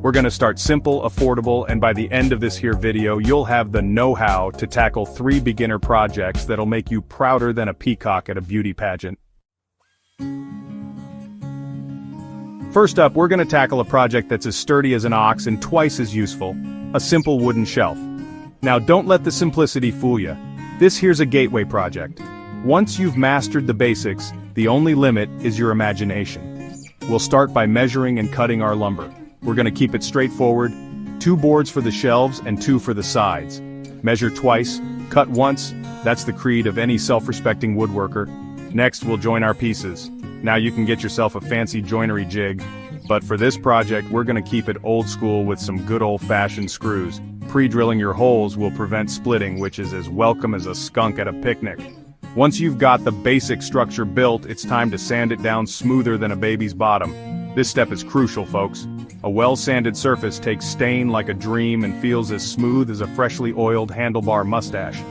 We're gonna start simple, affordable, and by the end of this here video, you'll have the know-how to tackle 3 beginner projects that'll make you prouder than a peacock at a beauty pageant. First up, we're gonna tackle a project that's as sturdy as an ox and twice as useful, a simple wooden shelf. Now don't let the simplicity fool you. This here's a gateway project. Once you've mastered the basics, the only limit is your imagination. We'll start by measuring and cutting our lumber. We're gonna keep it straightforward, 2 boards for the shelves and 2 for the sides. Measure twice, cut once, that's the creed of any self-respecting woodworker. Next, we'll join our pieces. Now you can get yourself a fancy joinery jig, but for this project we're gonna keep it old school with some good old-fashioned screws. Pre-drilling your holes will prevent splitting, which is as welcome as a skunk at a picnic. Once you've got the basic structure built, it's time to sand it down smoother than a baby's bottom. This step is crucial, folks. A well-sanded surface takes stain like a dream and feels as smooth as a freshly oiled handlebar mustache.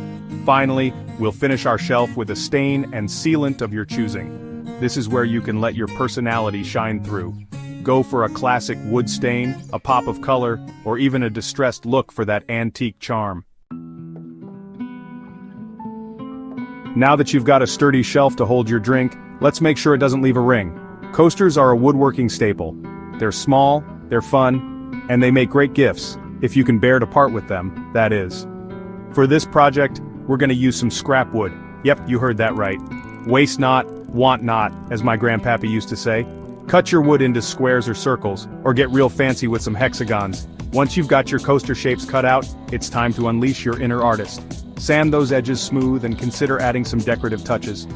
Finally, we'll finish our shelf with a stain and sealant of your choosing. This is where you can let your personality shine through. Go for a classic wood stain, a pop of color, or even a distressed look for that antique charm. Now that you've got a sturdy shelf to hold your drink, let's make sure it doesn't leave a ring. Coasters are a woodworking staple. They're small, they're fun, and they make great gifts, if you can bear to part with them, that is. For this project, we're gonna use some scrap wood. Yep, you heard that right. Waste not, want not, as my grandpappy used to say. Cut your wood into squares or circles, or get real fancy with some hexagons. Once you've got your coaster shapes cut out, it's time to unleash your inner artist. Sand those edges smooth and consider adding some decorative touches.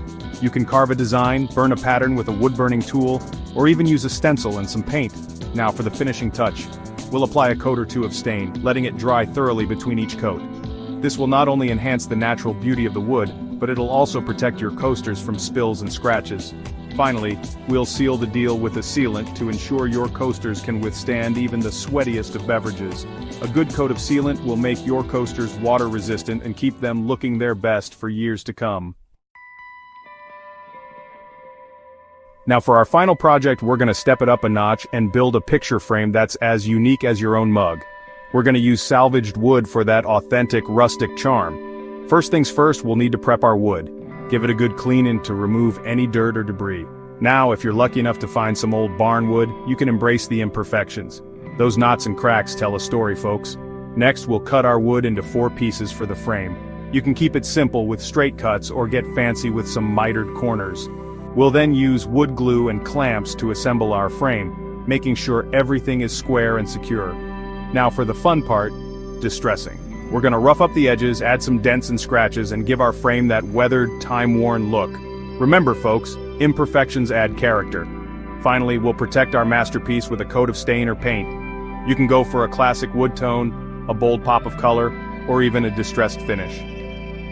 You can carve a design, burn a pattern with a wood-burning tool, or even use a stencil and some paint. Now for the finishing touch. We'll apply a coat or 2 of stain, letting it dry thoroughly between each coat. This will not only enhance the natural beauty of the wood, but it'll also protect your coasters from spills and scratches. Finally, we'll seal the deal with a sealant to ensure your coasters can withstand even the sweatiest of beverages. A good coat of sealant will make your coasters water resistant and keep them looking their best for years to come. Now for our final project, we're gonna step it up a notch and build a picture frame that's as unique as your own mug. We're gonna use salvaged wood for that authentic rustic charm. First things first, we'll need to prep our wood. Give it a good cleaning to remove any dirt or debris. Now, if you're lucky enough to find some old barn wood, you can embrace the imperfections. Those knots and cracks tell a story, folks. Next, we'll cut our wood into 4 pieces for the frame. You can keep it simple with straight cuts or get fancy with some mitered corners. We'll then use wood glue and clamps to assemble our frame, making sure everything is square and secure. Now for the fun part, distressing. We're gonna rough up the edges, add some dents and scratches, and give our frame that weathered, time-worn look. Remember, folks, imperfections add character. Finally, we'll protect our masterpiece with a coat of stain or paint. You can go for a classic wood tone, a bold pop of color, or even a distressed finish.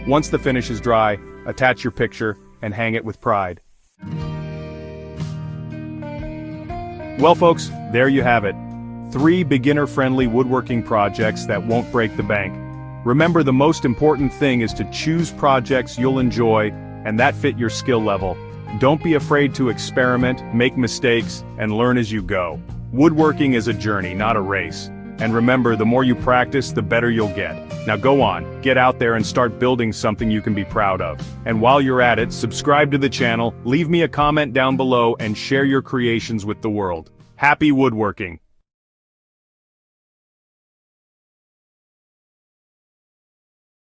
Once the finish is dry, attach your picture and hang it with pride. Well, folks, there you have it. 3 beginner-friendly woodworking projects that won't break the bank. Remember, the most important thing is to choose projects you'll enjoy and that fit your skill level. Don't be afraid to experiment, make mistakes, and learn as you go. Woodworking is a journey, not a race. And remember, the more you practice, the better you'll get. Now go on, get out there and start building something you can be proud of. And while you're at it, subscribe to the channel, leave me a comment down below, and share your creations with the world. Happy woodworking!